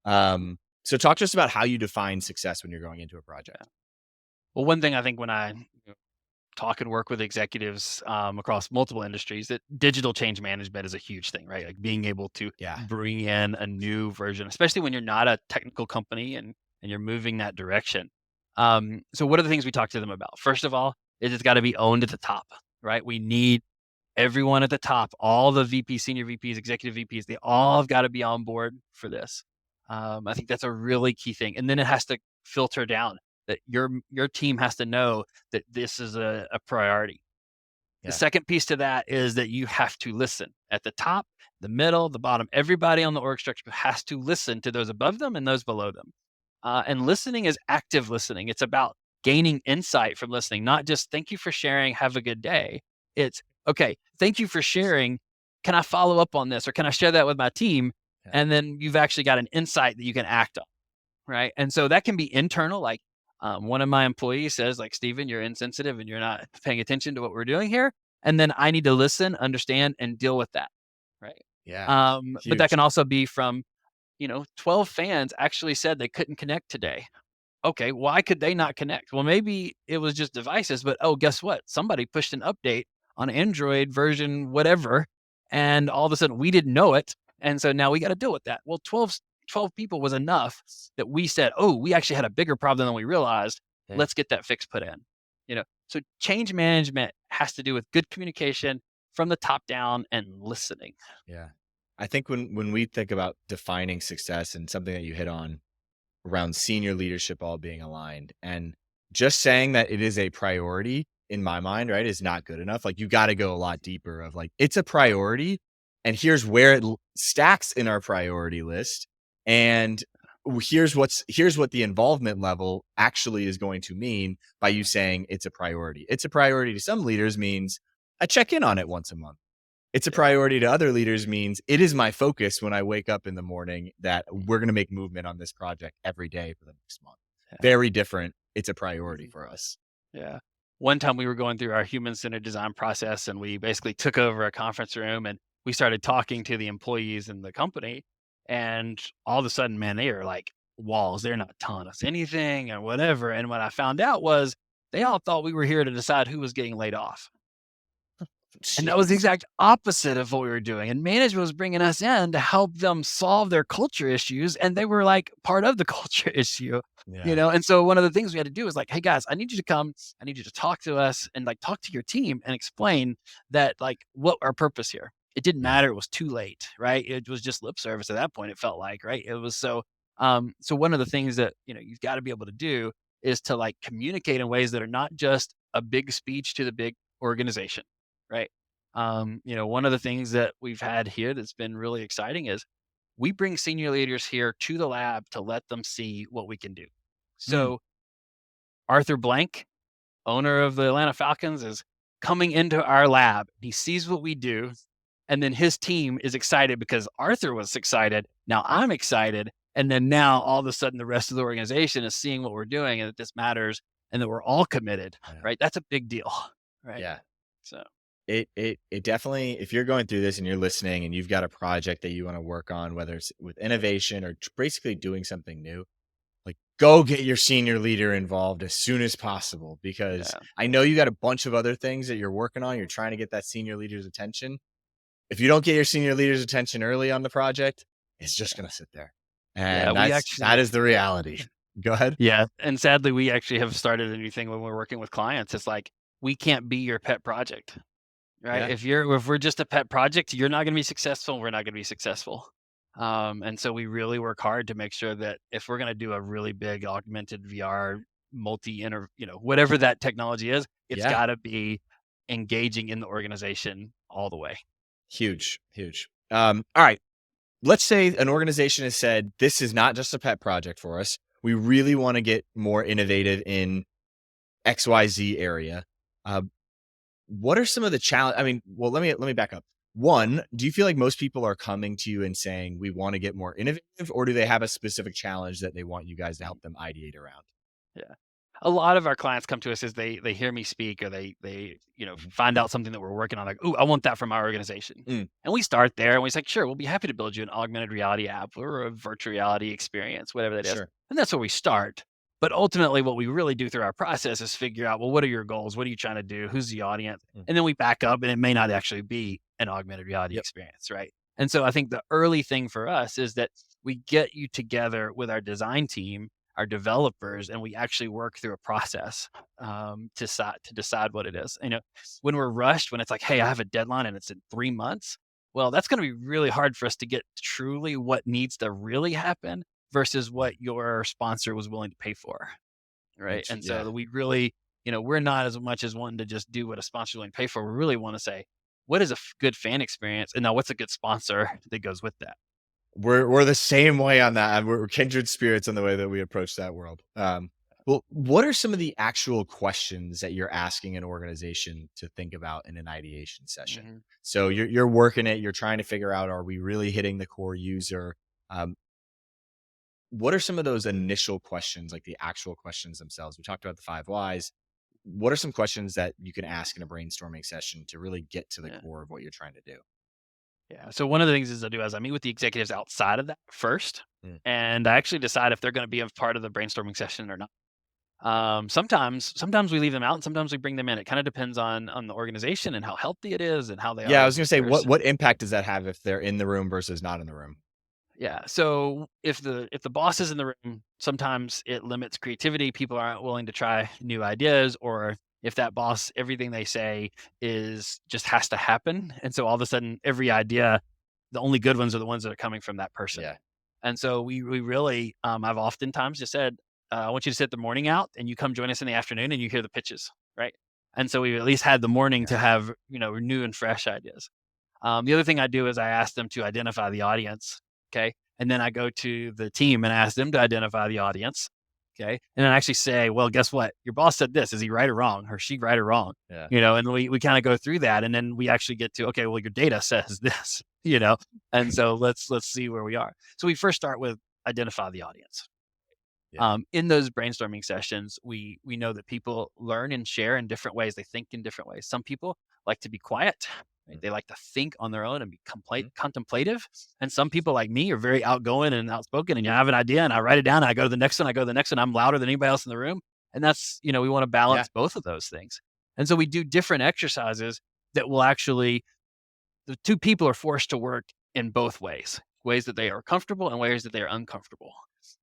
So talk to us about how you define success when you're going into a project. Well, one thing I think when I talk and work with executives, across multiple industries, that digital change management is a huge thing, right? Like being able to Yeah. bring in a new version, especially when you're not a technical company and you're moving that direction. So what are the things we talk to them about? First of all, it's got to be owned at the top, right? We need everyone at the top, all the VPs, senior VPs, executive VPs, they all have got to be on board for this. I think that's a really key thing. And then it has to filter down that your team has to know that this is a priority. The Yeah. second piece to that is that you have to listen at the top, the middle, the bottom. Everybody on the org structure has to listen to those above them and those below them. And listening is active listening. It's about gaining insight from listening, not just thank you for sharing, have a good day. It's okay, thank you for sharing. Can I follow up on this or can I share that with my team? Yeah. And then you've actually got an insight that you can act on. Right. And so that can be internal. Like one of my employees says, like, Steven, you're insensitive and you're not paying attention to what we're doing here. And then I need to listen, understand, and deal with that. Right. Yeah. But that Huge. can also be from 12 fans actually said they couldn't connect today. Okay, why could they not connect? Well, maybe it was just devices, but oh, guess what? Somebody pushed an update on Android version whatever, and all of a sudden we didn't know it. And so now we got to deal with that. Well, 12 people was enough that we said, oh, we actually had a bigger problem than we realized. Yeah. Let's get that fix put in. So change management has to do with good communication from the top down and listening. Yeah. I think when we think about defining success, and something that you hit on around senior leadership all being aligned, and just saying that it is a priority in my mind, right, is not good enough. Like, you got to go a lot deeper of like, it's a priority and here's where it stacks in our priority list. And here's what the involvement level actually is going to mean by you saying it's a priority. It's a priority to some leaders means I check in on it once a month. It's a priority to other leaders means it is my focus when I wake up in the morning that we're going to make movement on this project every day for the next month. Yeah. Very different. It's a priority for us. Yeah. One time we were going through our human-centered design process and we basically took over a conference room and we started talking to the employees in the company. And all of a sudden, man, they are like walls. They're not telling us anything and whatever. And what I found out was they all thought we were here to decide who was getting laid off. And that was the Jeez. exact opposite of what we were doing. And management was bringing us in to help them solve their culture issues. And they were like part of the culture issue, Yeah. And so one of the things we had to do was like, hey guys, I need you to come, I need you to talk to us and like talk to your team and explain that like what our purpose here. It didn't Yeah. matter. It was too late, right? It was just lip service at that point. It felt like, right. It was so one of the things that, you've got to be able to do is to like communicate in ways that are not just a big speech to the big organization, right? One of the things that we've had here that's been really exciting is we bring senior leaders here to the lab to let them see what we can do. Mm. So Arthur Blank, owner of the Atlanta Falcons, is coming into our lab. He sees what we do, and then his team is excited because Arthur was excited. Now I'm excited, And then now all of a sudden the rest of the organization is seeing what we're doing and that this matters and that we're all committed, Yeah. right? That's a big deal, right? Yeah. So It definitely, if you're going through this and you're listening and you've got a project that you want to work on, whether it's with innovation or basically doing something new, like go get your senior leader involved as soon as possible, because yeah, I know you got a bunch of other things that you're working on. You're trying to get that senior leader's attention. If you don't get your senior leader's attention early on the project, it's just going to sit there. yeah, And we that actually is the reality. Go ahead. yeah, and sadly, we actually have started a new thing when we're working with clients. It's like, we can't be your pet project, right? Yeah. If we're just a pet project, you're not gonna be successful, we're not gonna be successful. And so we really work hard to make sure that if we're gonna do a really big augmented VR, whatever that technology is, it's Yeah. gotta be engaging in the organization all the way. Huge, huge. All right. Let's say an organization has said, this is not just a pet project for us. We really want to get more innovative in XYZ area. Uh, what are some of the challenge? I mean, well, let me back up. One, do you feel like most people are coming to you and saying we want to get more innovative, or do they have a specific challenge that they want you guys to help them ideate around? Yeah. A lot of our clients come to us as they hear me speak or Mhm. find out something that we're working on, like, "Ooh, I want that from our organization." Mm, And we start there and we say, "Sure, we'll be happy to build you an augmented reality app or a virtual reality experience," whatever that is. sure. And that's where we start. But ultimately, what we really do through our process is figure out, well, what are your goals? What are you trying to do? Who's the audience? Mm, And then we back up and it may not actually be an augmented reality yep. experience, right? And so I think the early thing for us is that we get you together with our design team, our developers, and we actually work through a process to decide what it is. When we're rushed, when it's like, hey, I have a deadline and it's in 3 months. Well, that's going to be really hard for us to get truly what needs to really happen versus Mm, what your sponsor was willing to pay for, right? And so yeah. that we really, we're not as much as wanting to just do what a sponsor is willing to pay for. We really want to say, what is a good fan experience, and now what's a good sponsor that goes with that. We're the same way on that. We're kindred spirits on the way that we approach that world. Well, what are some of the actual questions that you're asking an organization to think about in an ideation session? Mhm. So you're working it. You're trying to figure out, are we really hitting the core user? Um, what are some of those initial questions, like the actual questions themselves? We talked about the five whys. What are some questions that you can ask in a brainstorming session to really get to the Yeah. core of what you're trying to do? Yeah. So one of the things is I do is I meet with the executives outside of that first, Mm, and I actually decide if they're going to be a part of the brainstorming session or not. Sometimes we leave them out, and sometimes we bring them in. It kind of depends on the organization and how healthy it is, and how they are yeah, I as was gonna say, leaders. what impact does that have if they're in the room versus not in the room? Yeah. So if the boss is in the room, sometimes it limits creativity. People aren't willing to try new ideas, or if that boss, everything they say is just has to happen, and so all of a sudden every idea, the only good ones are the ones that are coming from that person. Yeah. And so we really, I've oftentimes just said, I want you to sit the morning out and you come join us in the afternoon and you hear the pitches, right? And so we at least had the morning Yeah. to have, new and fresh ideas. The other thing I do is I ask them to identify the audience. Okay. And then I go to the team and ask them to identify the audience. Okay. And then I actually say, well, guess what? Your boss said this. Is he right or wrong? Or she right or wrong? Yeah. And we kind of go through that. And then we actually get to, okay, well, your data says this, and so let's see where we are. So we first start with identify the audience. Yeah. In those brainstorming sessions, we know that people learn and share in different ways. They think in different ways. Some people like to be quiet. Right? Mm, They like to think on their own and be mhm. contemplative. And some people like me are very outgoing and outspoken. And you have an idea, and I write it down. And I go to the next one. I go to the next one. I'm louder than anybody else in the room. And that's we want to Yeah. balance both of those things. And so we do different exercises that will actually the two people are forced to work in both ways that they are comfortable and ways that they are uncomfortable.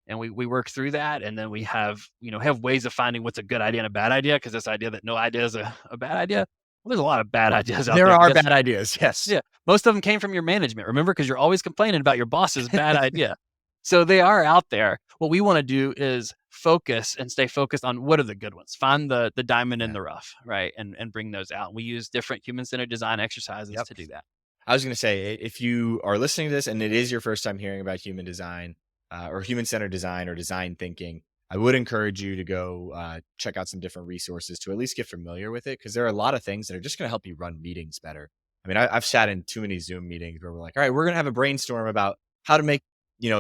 And we work through that. And then we have ways of finding what's a good idea and a bad idea. Cause this idea that no idea is a bad idea. Well, there's a lot of bad ideas out There there are because bad ideas. Yes. yeah, most of them came from your management. Remember, because you're always complaining about your boss's bad idea. So they are out there. What we want to do is focus and stay focused on what are the good ones. Find the diamond in Yeah. the rough, right? And bring those out. We use different human-centered design exercises Yep. to do that. I was going to say, if you are listening to this and it is your first time hearing about human design or human centered design or design thinking, I would encourage you to go check out some different resources to at least get familiar with it, because there are a lot of things that are just going to help you run meetings better. I mean, I've sat in too many Zoom meetings where we're like, all right, we're going to have a brainstorm about how to make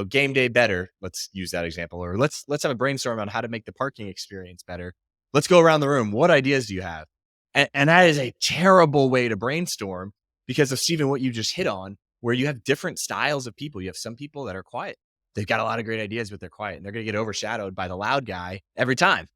game day better. Let's use that example. Or let's have a brainstorm on how to make the parking experience better. Let's go around the room. What ideas do you have? And that is a terrible way to brainstorm because of, Stephen, what you just hit on, where you have different styles of people. You have some people that are quiet. They've got a lot of great ideas, but they're quiet, and they're going to get overshadowed by the loud guy every time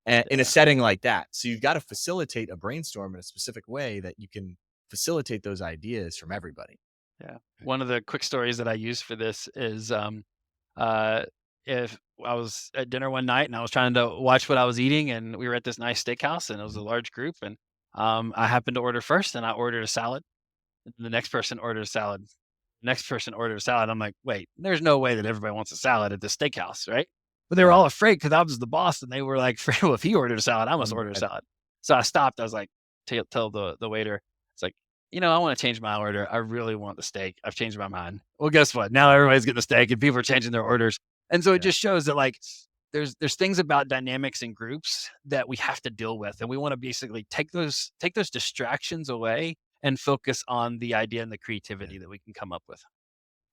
in a Yeah. setting like that. So you've got to facilitate a brainstorm in a specific way that you can facilitate those ideas from everybody. Yeah. One of the quick stories that I use for this is uh, if I was at dinner one night and I was trying to watch what I was eating, and we were at this nice steakhouse and it was a Mhm. large group, and I happened to order first, and I ordered a salad. And the next person ordered a salad. Next person ordered a salad. I'm like, wait, there's no way that everybody wants a salad at this steakhouse, right? But they were Yeah. all afraid because I was the boss, and they were like, well, if he ordered a salad, I must Mm, order a salad. So I stopped. I was like, tell the waiter, it's like, I want to change my order. I really want the steak. I've changed my mind. Well, guess what? Now everybody's getting the steak, and people are changing their orders. And so it yeah. just shows that like there's things about dynamics in groups that we have to deal with, and we want to basically take those distractions away and focus on the idea and the Yeah. creativity that we can come up with.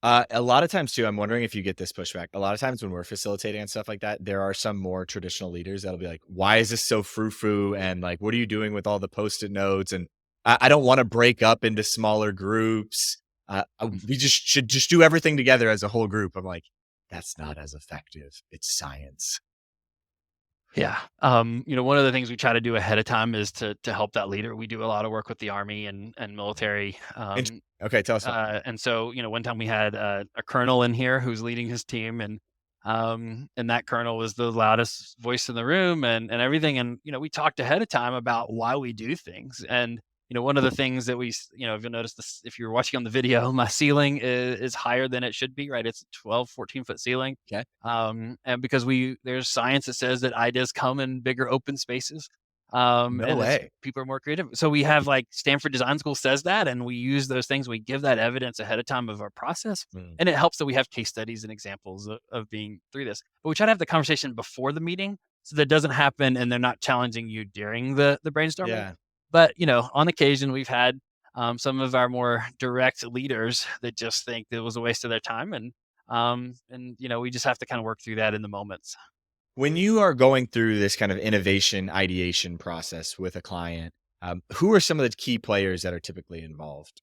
A lot of times too, I'm wondering if you get this pushback. A lot of times when we're facilitating and stuff like that, there are some more traditional leaders that'll be like, "Why is this so frou-frou?" And like, "What are you doing with all the post-it notes?" And I don't want to break up into smaller groups. We just should just do everything together as a whole group. I'm like, that's not as effective. It's science. Yeah. One of the things we try to do ahead of time is to help that leader. We do a lot of work with the army and military. Okay, tell us more. And so, one time we had a colonel in here who's leading his team, and that colonel was the loudest voice in the room and everything. And we talked ahead of time about why we do things. And one of the things that if you'll notice this, if you're watching on the video, my ceiling is higher than it should be. Right, it's a 12, 14-foot ceiling. Okay. And because there's science that says that ideas come in bigger open spaces. No And it's way. people are more creative. So we have like Stanford Design School says that, and we use those things. We give that evidence ahead of time of our process, Mm, and it helps that we have case studies and examples of being through this. But we try to have the conversation before the meeting so that doesn't happen, and they're not challenging you during the brainstorming. yeah. But on occasion, we've had some of our more direct leaders that just think it was a waste of their time, and we just have to kind of work through that in the moments. When you are going through this kind of innovation ideation process with a client, who are some of the key players that are typically involved?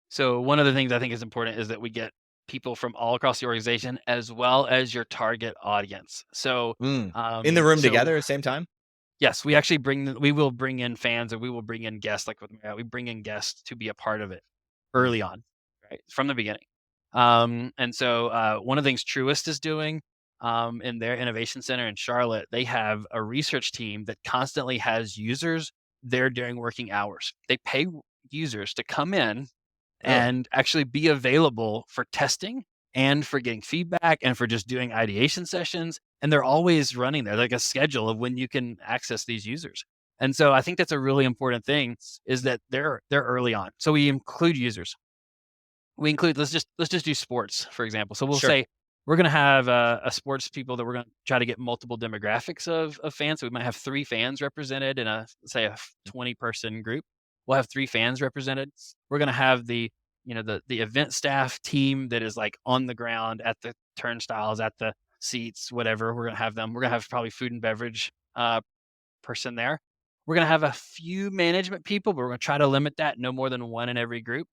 So one of the things I think is important is that we get people from all across the organization as well as your target audience. So, Mm. In the um, room so together at the same time? yes, we will bring in fans, or we will bring in guests like with Marriott. We bring in guests to be a part of it Mm. early on, right from the beginning. And so one of the things Truist is doing in their innovation center in Charlotte, they have a research team that constantly has users there during working hours. They pay users to come in Really? and actually be available for testing and for getting feedback and for just doing ideation sessions. And they're always running there, like a schedule of when you can access these users. And so I think that's a really important thing is that they're early on. So we include users. We include let's just do sports, for example. So we'll Sure. say we're gonna have a sports people that we're gonna try to get multiple demographics of fans. So we might have 3 fans represented in a 20-person group. We'll have 3 fans represented. We're gonna have the event staff team that is like on the ground at the turnstiles, at the seats, whatever. We're gonna have them. We're gonna have probably food and beverage person there. We're gonna have a few management people, but we're gonna try to limit that no more than 1 in every group.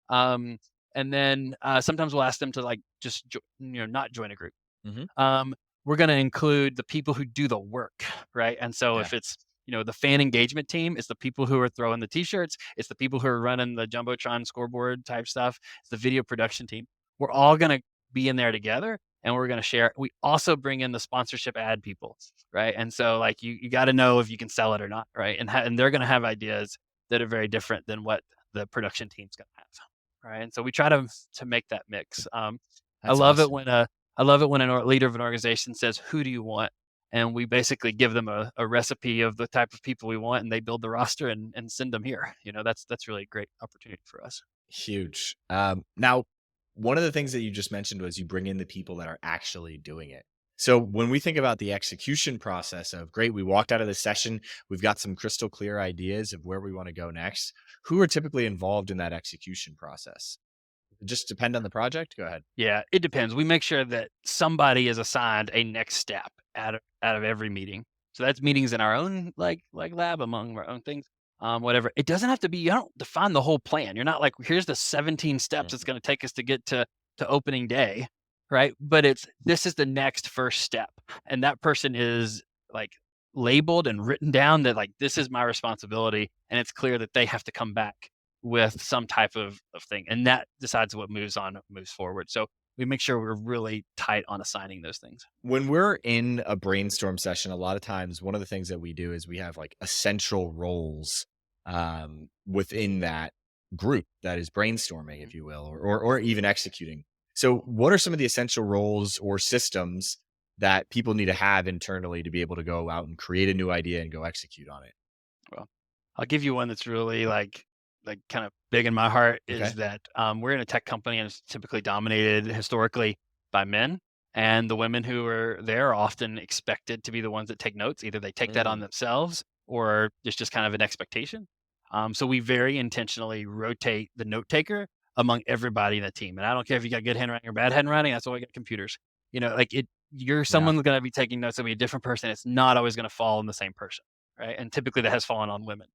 Um, and then sometimes we'll ask them to like just not join a group. Mhm. Um, we're going to include the people who do the work, right? And so Yeah. if it's the fan engagement team, it's the people who are throwing the t-shirts, it's the people who are running the jumbotron scoreboard type stuff, it's the video production team. We're all going to be in there together, and we're going to share. We also bring in the sponsorship ad people, right? And so like you got to know if you can sell it or not, right? And they're going to have ideas that are very different than what the production team's going to have. Right, and so we try to make that mix. I That's love it awesome. when a leader of an organization says, "Who do you want?" And we basically give them a recipe of the type of people we want, and they build the roster and send them here. That's really a great opportunity for us. Huge. Now, one of the things that you just mentioned was you bring in the people that are actually doing it. So when we think about the execution process of great, we walked out of the session, we've got some crystal clear ideas of where we want to go next. Who are typically involved in that execution process? just depend on the project? Go ahead. Yeah, it depends. We make sure that somebody is assigned a next step out of every meeting. So that's meetings in our own like lab among our own things. Whatever. It doesn't have to be, you don't define the whole plan. You're not like, here's the 17 steps it's Mhm. going to take us to get to opening day, right? But it's this is the next first step. And that person is like labeled and written down that like this is my responsibility. And it's clear that they have to come back with some type of thing. And that decides what moves forward. So we make sure we're really tight on assigning those things. When we're in a brainstorm session, a lot of times one of the things that we do is we have like essential roles within that group that is brainstorming, if you will, or even executing. So, what are some of the essential roles or systems that people need to have internally to be able to go out and create a new idea and go execute on it? Well, I'll give you one that's really like kind of big in my heart Okay. is that we're in a tech company and it's typically dominated historically by men. And the women who are there are often expected to be the ones that take notes. Either they take that on Mm, themselves or it's just kind of an expectation. So we very intentionally rotate the note taker among everybody in the team. And I don't care if you got good handwriting or bad handwriting, that's why we got computers. Like you're yeah. someone's going to be taking notes. It'll be a different person. It's not always going to fall on the same person, right? And typically that has fallen on women.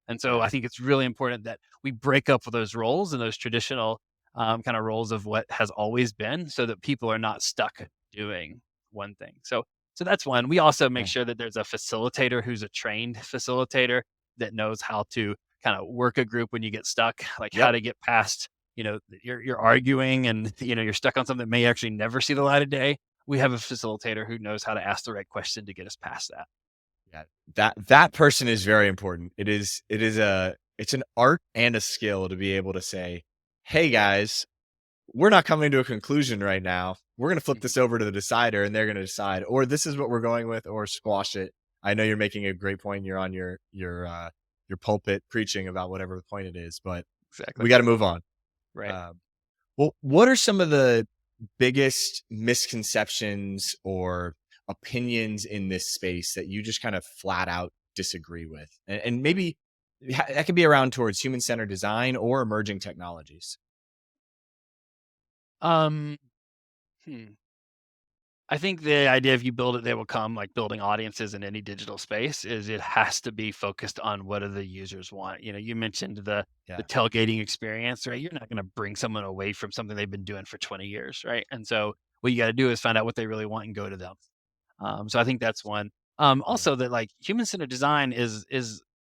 And so Yeah. I think it's really important that we break up those roles and those traditional kind of roles of what has always been so that people are not stuck doing one thing. So that's one. We also make Yeah. sure that there's a facilitator who's a trained facilitator that knows how to kind of work a group when you get stuck, like how Yep. to get past, you're arguing and you're stuck on something that may actually never see the light of day. We have a facilitator who knows how to ask the right question to get us past that. Yeah, that person is very important. It's an art and a skill to be able to say, "Hey guys, we're not coming to a conclusion right now. We're going to flip Mhm. this over to the decider and they're going to decide or this is what we're going with or squash it." I know you're making a great point. You're on your pulpit preaching about whatever the point it is, but we Exactly. got to move on. Right. Um, well, what are some of the biggest misconceptions or opinions in this space that you just kind of flat out disagree with? And maybe that could be around towards human centered design or emerging technologies. Um, hmm. I think the idea if you build it, they will come, like building audiences in any digital space, is it has to be focused on what do the users want. You mentioned the Yeah. tailgating experience, right? You're not going to bring someone away from something they've been doing for 20 years, right? And so what you got to do is find out what they really want and go to them. So I think that's one. Yeah. Also that like human centered design is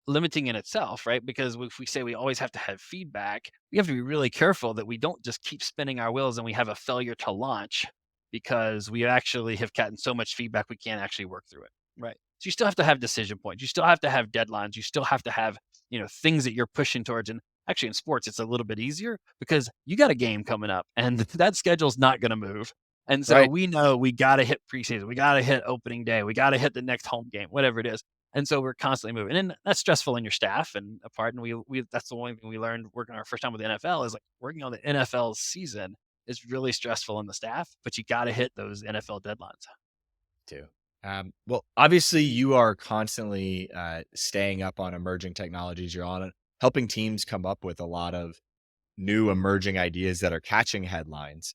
limiting in itself, right? Because if we say we always have to have feedback, we have to be really careful that we don't just keep spinning our wheels and we have a failure to launch because we actually have gotten so much feedback we can't actually work through it, right? So you still have to have decision points. You still have to have deadlines. You still have to have things that you're pushing towards. And actually in sports, it's a little bit easier because you got a game coming up and that schedule's not going to move and so Right. we know we got to hit preseason, we got to hit opening day, we got to hit the next home game, whatever it is. And so we're constantly moving, and that's stressful on your staff and a part. And we that's the one thing we learned working our first time with the NFL is like working on the NFL season is really stressful on the staff, but you got to hit those NFL deadlines. Too. Well, obviously, you are constantly staying up on emerging technologies. You're on it, helping teams come up with a lot of new emerging ideas that are catching headlines.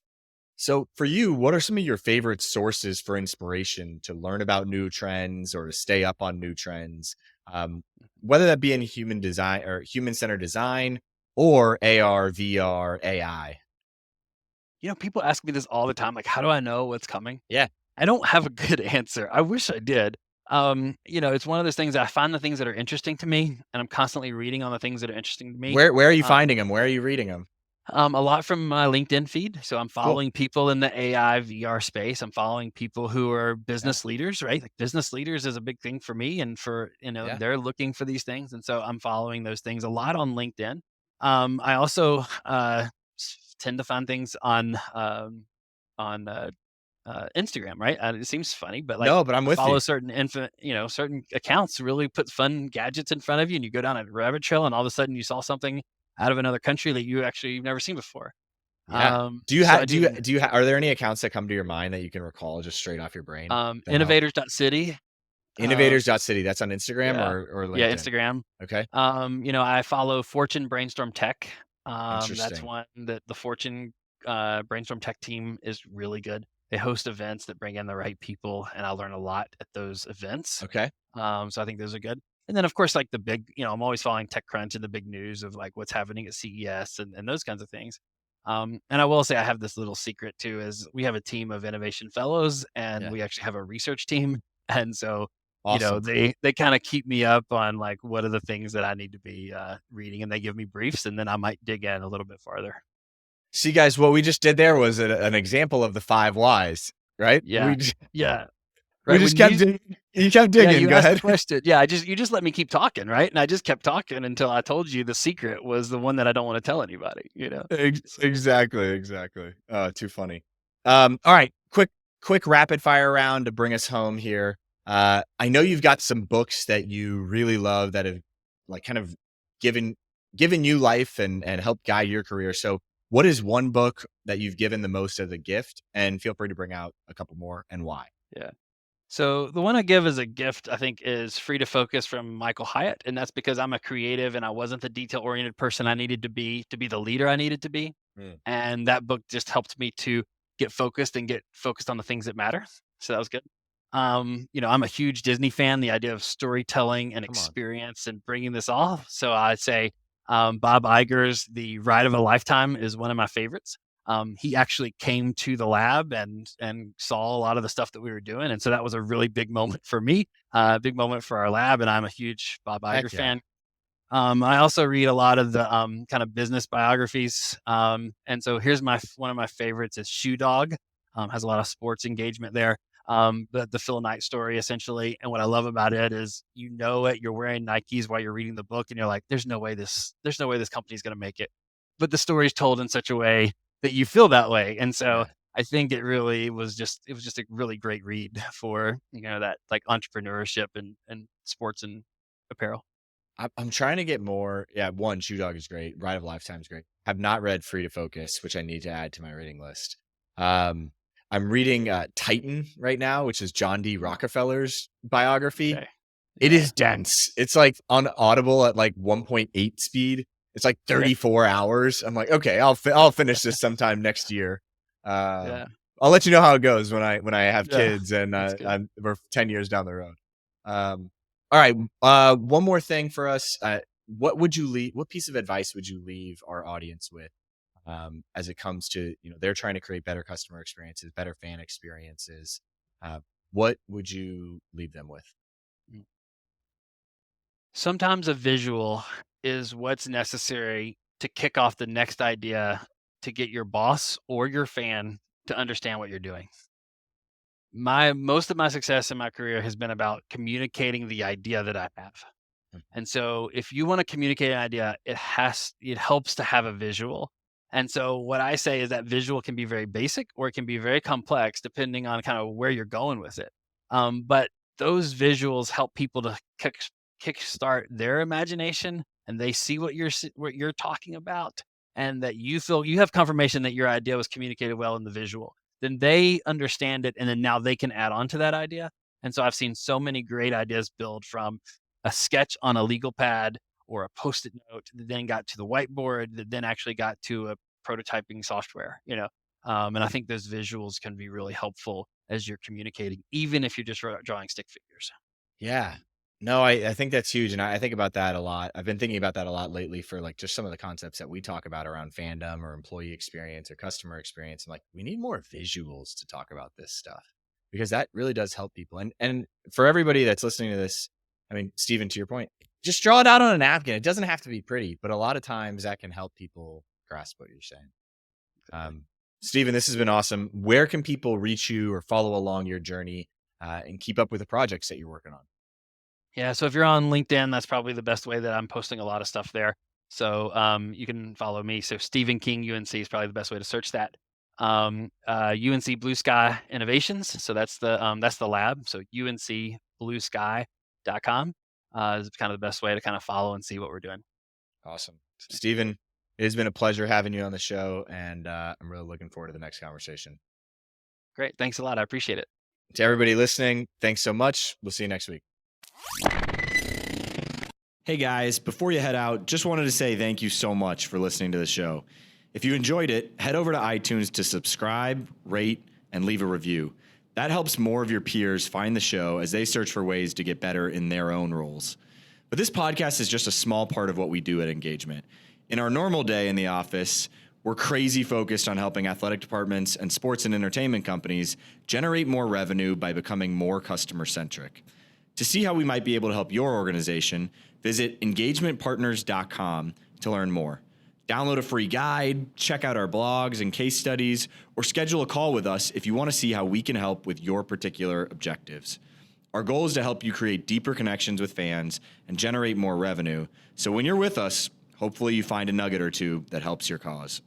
So, for you, what are some of your favorite sources for inspiration to learn about new trends or to stay up on new trends? Whether that be in human design or human centered design or AR, VR, AI. People ask me this all the time, like, how do I know what's coming? Yeah. I don't have a good answer. I wish I did. It's one of those things I find the things that are interesting to me, and I'm constantly reading on the things that are interesting to me. Where are you Um, finding them? Where are you reading them? A lot from my LinkedIn feed. So I'm Cool. following people in the AI VR space. I'm following people who are Yeah. business leaders, right? Like business leaders is a big thing for me, and for Yeah. they're looking for these things, and so I'm following those things a lot on LinkedIn. I also tend to find things on Instagram, right? It seems funny, but like No, but I'm I with follow you. certain accounts really put fun gadgets in front of you, and you go down a rabbit trail, and all of a sudden you saw something out of another country that you've never seen before. Yeah. Do you So have I do are there any accounts that come to your mind that you can recall just straight off your brain that help? innovators.city. Um, Innovators.city, that's on Instagram yeah, or yeah, LinkedIn? Instagram. Okay. I follow Fortune Brainstorm Tech. That's Interesting. one that the Fortune Brainstorm Tech team is really good. They host events that bring in the right people, and I learn a lot at those events. Okay. So I think those are good. And then, of course, like the big, I'm always following TechCrunch and the big news of like what's happening at CES and those kinds of things. And I will say I have this little secret too, is we have a team of innovation fellows, and Yeah. we actually have a research team. And so, Awesome. they kind of keep me up on like what are the things that I need to be reading, and they give me briefs, and then I might dig in a little bit farther. See, guys, what we just did there was an example of the 5 whys, right? Yeah, yeah, We right. just When kept you kept yeah, digging. you Go asked the ahead. question. Yeah, you just let me keep talking, right? And I just kept talking until I told you the secret was the one that I don't want to tell anybody. Exactly. Too funny. All right, quick rapid fire round to bring us home here. I know you've got some books that you really love that have like kind of given given you life and helped guide your career. So, what is one book that you've given the most as a gift? And feel free to bring out a couple more and why. Yeah. So the one I give as a gift, I think, is Free to Focus from Michael Hyatt, and that's because I'm a creative and I wasn't the detail-oriented person I needed to be the leader I needed to be. Mm. And that book just helped me to get focused on the things that matter. So that was good. I'm a huge Disney fan. The idea of storytelling and Come on. experience and bringing this off. So I'd say Bob Iger's The Ride of a Lifetime is one of my favorites. He actually came to the lab and saw a lot of the stuff that we were doing, and so that was a really big moment for me, big moment for our lab. And I'm a huge Bob Iger Heck yeah. fan. I also read a lot of the kind of business biographies. And so here's one of my favorites is Shoe Dog. Has a lot of sports engagement there. The Phil Knight story essentially. And what I love about it is, you're wearing Nikes while you're reading the book, and you're like, there's no way this company's going to make it. But the story is told in such a way that you feel that way. And so Yeah. I think it was just a really great read for, that like entrepreneurship and sports and apparel. I'm trying to get more. Yeah, one, Shoe Dog is great. Ride of a Lifetime is great. Have not read Free to Focus, which I need to add to my reading list. Um, I'm reading Titan right now, which is John D. Rockefeller's biography. Okay. It Yeah. is dense. It's like on Audible at like 1.8 speed. It's like Okay. 34 hours. I'm like, okay, I'll finish this sometime next year. Yeah. I'll let you know how it goes when I have Yeah. kids and That's good. we're 10 years down the road. All right. One more thing for us. What piece of advice would you leave our audience with as it comes to, they're trying to create better customer experiences, better fan experiences? What would you leave them with? Mm. Sometimes a visual is what's necessary to kick off the next idea to get your boss or your fan to understand what you're doing. Most of my success in my career has been about communicating the idea that I have. Mm. And so if you want to communicate an idea, it helps to have a visual. And so what I say is that visual can be very basic or it can be very complex depending on kind of where you're going with it. But those visuals help people to kickstart their imagination, and they see what you're talking about, and that you feel you have confirmation that your idea was communicated well in the visual. Then they understand it, and then now they can add on to that idea. And so I've seen so many great ideas build from a sketch on a legal pad or a post-it note that then got to the whiteboard that then actually got to a prototyping software. And I think those visuals can be really helpful as you're communicating, even if you're just drawing stick figures. Yeah. No, I think that's huge. And I think about that a lot. I've been thinking about that a lot lately for like just some of the concepts that we talk about around fandom or employee experience or customer experience. I'm like, we need more visuals to talk about this stuff because that really does help people. And for everybody that's listening to this, I mean, Stephen, to your point, just draw it out on a napkin. It doesn't have to be pretty, but a lot of times that can help people grasp what you're saying. Stephen, this has been awesome. Where can people reach you or follow along your journey and keep up with the projects that you're working on? Yeah, so if you're on LinkedIn, that's probably the best way that I'm posting a lot of stuff there. So you can follow me. So Stephen King UNC is probably the best way to search that. UNC Blue Sky Innovations. So that's the lab. So uncbluesky.com is kind of the best way to kind of follow and see what we're doing. Awesome. Stephen, it has been a pleasure having you on the show, and I'm really looking forward to the next conversation. Great. Thanks a lot. I appreciate it. To everybody listening, thanks so much. We'll see you next week. Hey guys, before you head out, just wanted to say thank you so much for listening to the show. If you enjoyed it, head over to iTunes to subscribe, rate, and leave a review. That helps more of your peers find the show as they search for ways to get better in their own roles. But this podcast is just a small part of what we do at Engagement. In our normal day in the office, we're crazy focused on helping athletic departments and sports and entertainment companies generate more revenue by becoming more customer-centric. To see how we might be able to help your organization, visit engagementpartners.com to learn more. Download a free guide, check out our blogs and case studies, or schedule a call with us if you want to see how we can help with your particular objectives. Our goal is to help you create deeper connections with fans and generate more revenue. So when you're with us, hopefully you find a nugget or two that helps your cause.